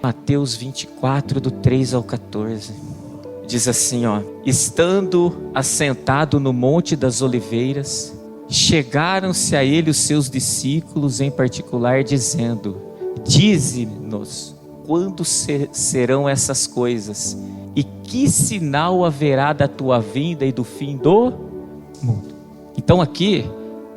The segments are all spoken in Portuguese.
Mateus 24, do 3 ao 14. Diz assim, ó: estando assentado no Monte das Oliveiras, chegaram-se a ele os seus discípulos em particular, dizendo: dize-nos, quando serão essas coisas? E que sinal haverá da tua vinda e do fim do mundo? Então aqui,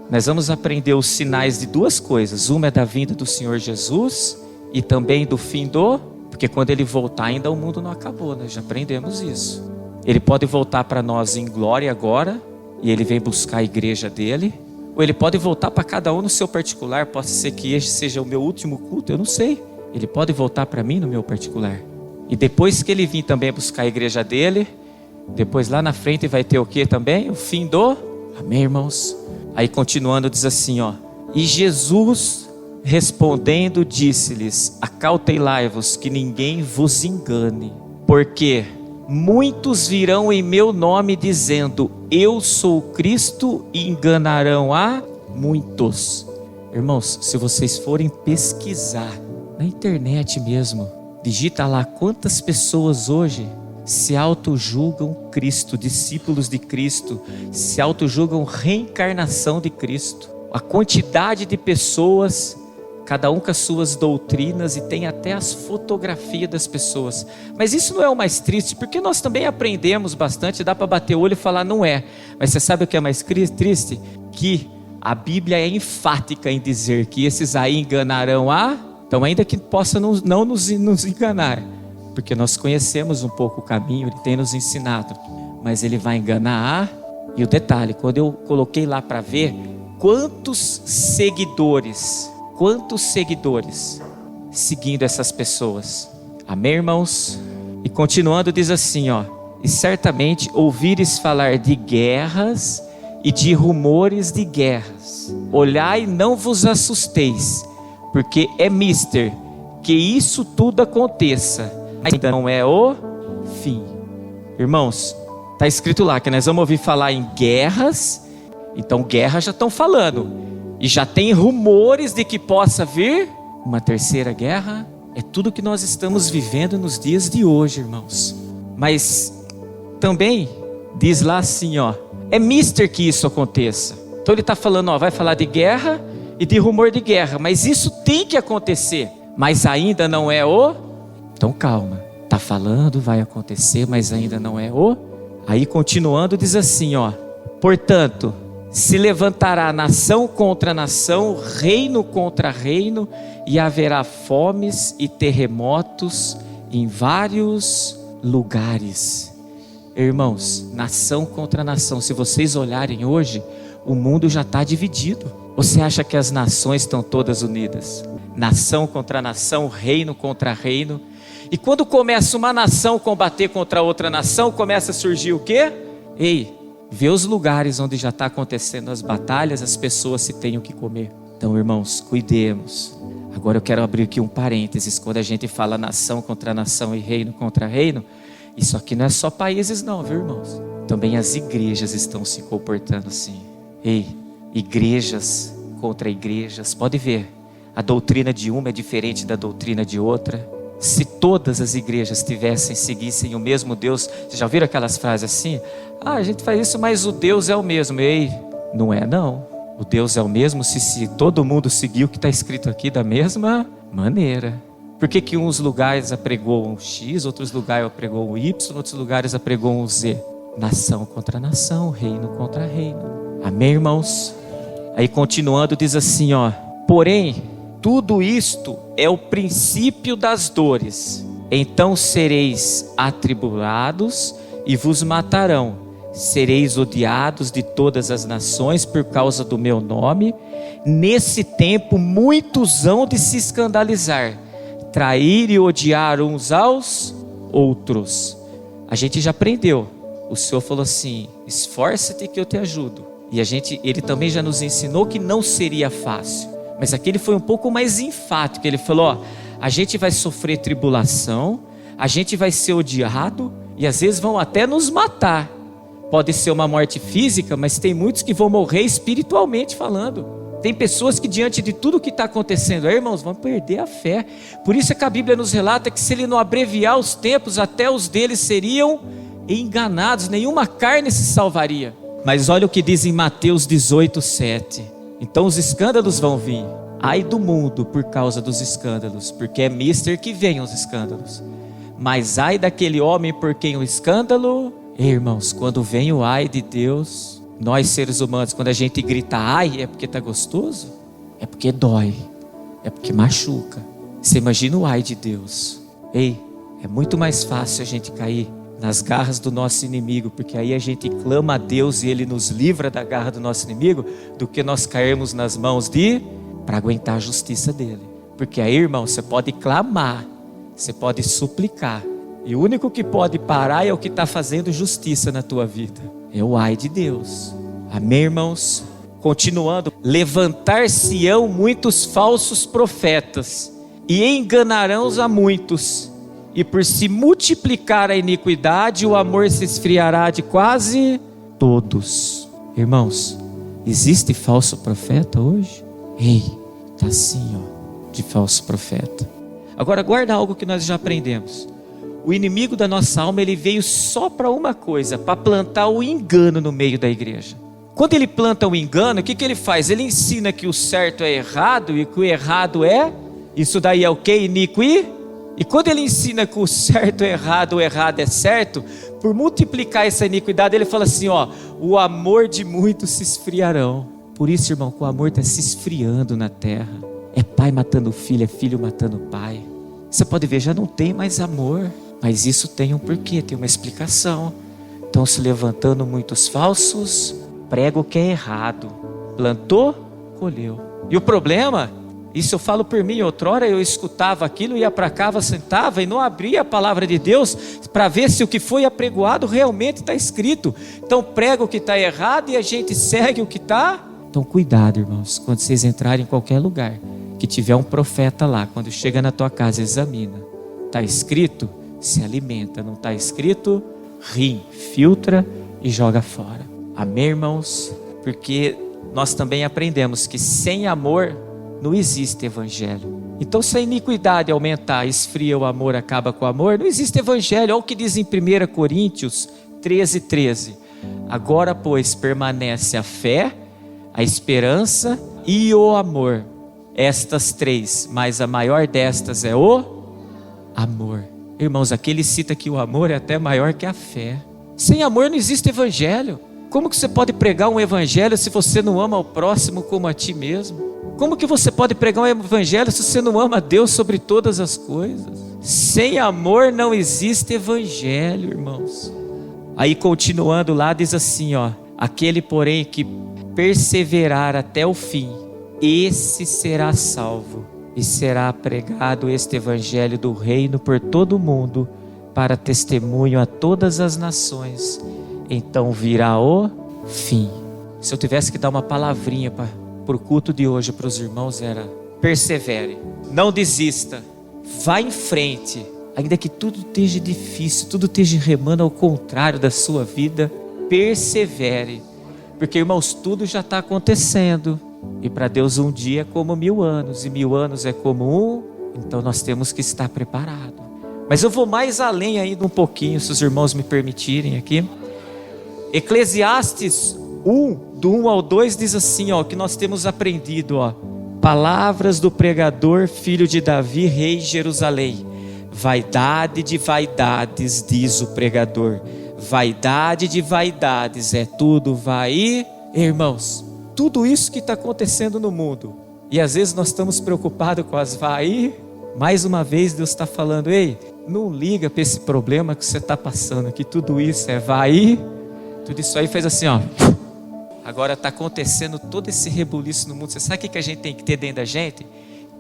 nós vamos aprender os sinais de duas coisas. Uma é da vinda do Senhor Jesus e também do fim do... Porque quando Ele voltar ainda o mundo não acabou, nós já aprendemos isso. Ele pode voltar para nós em glória agora, e Ele vem buscar a igreja dele. Ou Ele pode voltar para cada um no seu particular. Pode ser que este seja o meu último culto, eu não sei. Ele pode voltar para mim no meu particular. E depois que Ele vir também buscar a igreja dele, depois lá na frente vai ter o que também? O fim do... Amém, irmãos? Aí continuando diz assim, ó: e Jesus respondendo disse-lhes: acautelai-vos que ninguém vos engane, porque muitos virão em meu nome dizendo: eu sou Cristo, e enganarão a muitos. Irmãos, se vocês forem pesquisar na internet mesmo, digita lá quantas pessoas hoje se autojulgam Cristo, discípulos de Cristo, se autojulgam reencarnação de Cristo. A quantidade de pessoas, cada um com as suas doutrinas, e tem até as fotografias das pessoas. Mas isso não é o mais triste, porque nós também aprendemos bastante, dá para bater o olho e falar não é. Mas você sabe o que é mais triste? Que a Bíblia é enfática em dizer que esses aí enganarão a... Então ainda que possa não nos enganar, porque nós conhecemos um pouco o caminho, Ele tem nos ensinado, mas Ele vai enganar a... E o detalhe, quando eu coloquei lá para ver quantos seguidores seguindo essas pessoas. Amém, irmãos? E continuando diz assim, ó: e certamente ouvires falar de guerras e de rumores de guerras. Olhai e não vos assusteis, porque é mister que isso tudo aconteça, ainda não é o fim. Irmãos, está escrito lá que nós vamos ouvir falar em guerras. Então guerras já estão falando, e já tem rumores de que possa vir uma terceira guerra. É tudo que nós estamos vivendo nos dias de hoje, irmãos. Mas também diz lá assim, ó: é mister que isso aconteça. Então ele está falando, ó, vai falar de guerra e de rumor de guerra, mas isso tem que acontecer, mas ainda não é o... Então calma, está falando, vai acontecer, mas ainda não é o... Aí continuando diz assim, ó: portanto, se levantará nação contra nação, reino contra reino, e haverá fomes e terremotos em vários lugares. Irmãos, nação contra nação. Se vocês olharem hoje, o mundo já está dividido. Você acha que as nações estão todas unidas? Nação contra nação, reino contra reino. E quando começa uma nação combater contra outra nação, começa a surgir o quê? Ei, vê os lugares onde já está acontecendo as batalhas, as pessoas se têm o que comer. Então, irmãos, cuidemos. Agora eu quero abrir aqui um parênteses. Quando a gente fala nação contra nação e reino contra reino, isso aqui não é só países não, viu, irmãos? Também as igrejas estão se comportando assim. Ei, igrejas contra igrejas. Pode ver, a doutrina de uma é diferente da doutrina de outra. Se todas as igrejas seguissem o mesmo Deus, vocês já ouviram aquelas frases assim? Ah, a gente faz isso, mas o Deus é o mesmo. Ei, não é não. O Deus é o mesmo se todo mundo seguir o que está escrito aqui da mesma maneira. Por que uns lugares apregou um X, outros lugares apregou um Y, outros lugares apregou um Z? Nação contra nação, reino contra reino. Amém, irmãos? Aí continuando diz assim, ó: porém, tudo isto é o princípio das dores. Então sereis atribulados e vos matarão. Sereis odiados de todas as nações por causa do meu nome. Nesse tempo muitos hão de se escandalizar, trair e odiar uns aos outros. A gente já aprendeu. O Senhor falou assim: esforça-te que eu te ajudo. E Ele também já nos ensinou que não seria fácil. Mas aqui ele foi um pouco mais enfático. Ele falou, ó, a gente vai sofrer tribulação, a gente vai ser odiado, e às vezes vão até nos matar. Pode ser uma morte física, mas tem muitos que vão morrer espiritualmente falando. Tem pessoas que diante de tudo que está acontecendo, irmãos, vão perder a fé. Por isso é que a Bíblia nos relata que se ele não abreviar os tempos, até os deles seriam enganados, nenhuma carne se salvaria. Mas olha o que diz em Mateus 18:7. Então os escândalos vão vir. Ai do mundo por causa dos escândalos, porque é mister que vem os escândalos. Mas ai daquele homem por quem o escândalo... Irmãos, quando vem o ai de Deus, nós seres humanos, quando a gente grita ai, é porque está gostoso? É porque dói, é porque machuca. Você imagina o ai de Deus. Ei, é muito mais fácil a gente cair nas garras do nosso inimigo, porque aí a gente clama a Deus e Ele nos livra da garra do nosso inimigo, do que nós cairmos nas mãos para aguentar a justiça dele. Porque aí, irmão, você pode clamar, você pode suplicar, e o único que pode parar é o que está fazendo justiça na tua vida. É o ai de Deus. Amém, irmãos? Continuando, levantar-se-ão muitos falsos profetas, e enganarão a muitos, e por se multiplicar a iniquidade, o amor se esfriará de quase todos. Irmãos, existe falso profeta hoje? Ei, está assim, ó, de falso profeta. Agora guarda algo que nós já aprendemos. O inimigo da nossa alma, ele veio só para uma coisa, para plantar o engano no meio da igreja. Quando ele planta o engano, o que ele faz? Ele ensina que o certo é errado e que o errado é... Isso daí é o que? Iniqui? E quando ele ensina que o certo é errado, o errado é certo, por multiplicar essa iniquidade, ele fala assim, ó, o amor de muitos se esfriarão. Por isso, irmão, que o amor está se esfriando na terra. É pai matando filho, é filho matando pai. Você pode ver, já não tem mais amor. Mas isso tem um porquê, tem uma explicação. Estão se levantando muitos falsos, prega o que é errado. Plantou, colheu. E o problema, isso eu falo por mim, outrora eu escutava aquilo, ia para cá, sentava e não abria a palavra de Deus para ver se o que foi apregoado realmente está escrito. Então prega o que está errado e a gente segue o que está. Então cuidado, irmãos, quando vocês entrarem em qualquer lugar, que tiver um profeta lá, quando chega na tua casa, examina. Está escrito? Se alimenta. Não está escrito? Rim, filtra e joga fora. Amém, irmãos? Porque nós também aprendemos que sem amor não existe evangelho. Então se a iniquidade aumentar, esfria o amor, acaba com o amor, não existe evangelho. Olha o que diz em 1 Coríntios 13:13. Agora, pois, permanece a fé, a esperança e o amor. Estas três, mas a maior destas é o amor. Irmãos, aqui ele cita que o amor é até maior que a fé. Sem amor não existe evangelho. Como que você pode pregar um evangelho se você não ama o próximo como a ti mesmo? Como que você pode pregar um evangelho se você não ama a Deus sobre todas as coisas? Sem amor não existe evangelho, irmãos. Aí continuando lá diz assim, ó, aquele porém que perseverar até o fim, esse será salvo. E será pregado este evangelho do reino por todo o mundo, para testemunho a todas as nações. Então virá o fim. Se eu tivesse que dar uma palavrinha para o culto de hoje para os irmãos, era: persevere, não desista, vá em frente. Ainda que tudo esteja difícil, tudo esteja remando ao contrário da sua vida, persevere. Porque, irmãos, tudo já está acontecendo. E para Deus um dia é como 1000 anos, e 1000 anos é como um. Então nós temos que estar preparados. Mas eu vou mais além ainda um pouquinho, se os irmãos me permitirem aqui. Eclesiastes 1, do 1 ao 2 diz assim, ó, que nós temos aprendido, ó. Palavras do pregador, filho de Davi, rei de Jerusalém. Vaidade de vaidades, diz o pregador. Vaidade de vaidades, é tudo vai. Irmãos, tudo isso que está acontecendo no mundo, e às vezes nós estamos preocupados com as vai. Mais uma vez Deus está falando: ei, não liga para esse problema que você está passando, que tudo isso é vai. Tudo isso aí fez assim, ó. Agora está acontecendo todo esse rebuliço no mundo. Você sabe o que a gente tem que ter dentro da gente?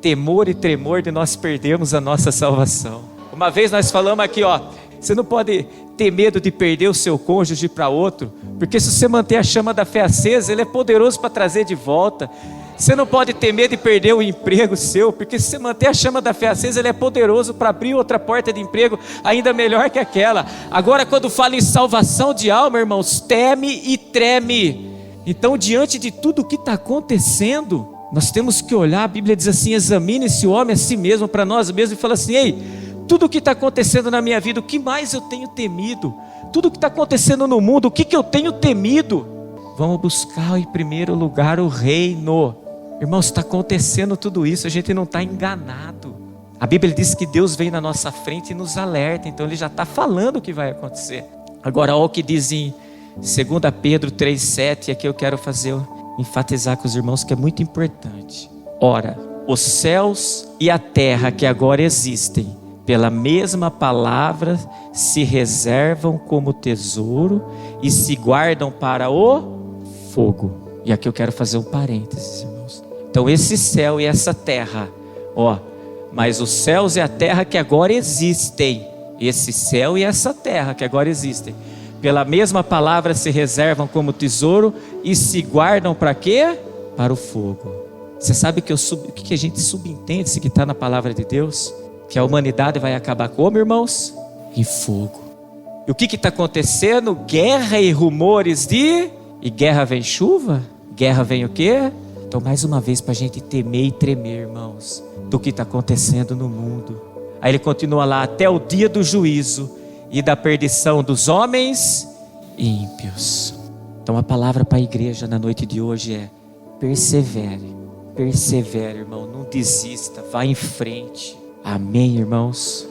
Temor e tremor de nós perdermos a nossa salvação. Uma vez nós falamos aqui, ó, você não pode ter medo de perder o seu cônjuge para outro, porque se você manter a chama da fé acesa, ele é poderoso para trazer de volta. Você não pode ter medo de perder o emprego seu, porque se você manter a chama da fé acesa, ele é poderoso para abrir outra porta de emprego ainda melhor que aquela. Agora, quando fala em salvação de alma, irmãos, teme e treme. Então, diante de tudo o que está acontecendo, Nós temos que olhar, a Bíblia diz assim: examine-se o homem a si mesmo, para nós mesmos, e fala assim: ei, tudo o que está acontecendo na minha vida, o que mais eu tenho temido? Tudo o que está acontecendo no mundo, o que eu tenho temido? Vamos buscar em primeiro lugar o reino. Irmãos, está acontecendo tudo isso, a gente não está enganado. A Bíblia diz que Deus vem na nossa frente e nos alerta, então Ele já está falando o que vai acontecer. Agora, olha o que diz em 2 Pedro 3,7, e aqui eu quero enfatizar com os irmãos que é muito importante. Ora, os céus e a terra que agora existem, pela mesma palavra, se reservam como tesouro e se guardam para o fogo. E aqui eu quero fazer um parênteses, irmãos. Então esse céu e essa terra, mas os céus e a terra que agora existem, esse céu e essa terra que agora existem, pela mesma palavra se reservam como tesouro e se guardam para quê? Para o fogo. Você sabe o que a gente subentende, se que está na palavra de Deus? Que a humanidade vai acabar como, irmãos? Em fogo. E o que está acontecendo? Guerra e rumores de... E guerra vem chuva? Guerra vem o quê? Então mais uma vez para a gente temer e tremer, irmãos, do que está acontecendo no mundo. Aí ele continua lá: até o dia do juízo e da perdição dos homens ímpios. Então a palavra para a igreja na noite de hoje é: persevere, irmão, não desista, vá em frente. Amém, irmãos?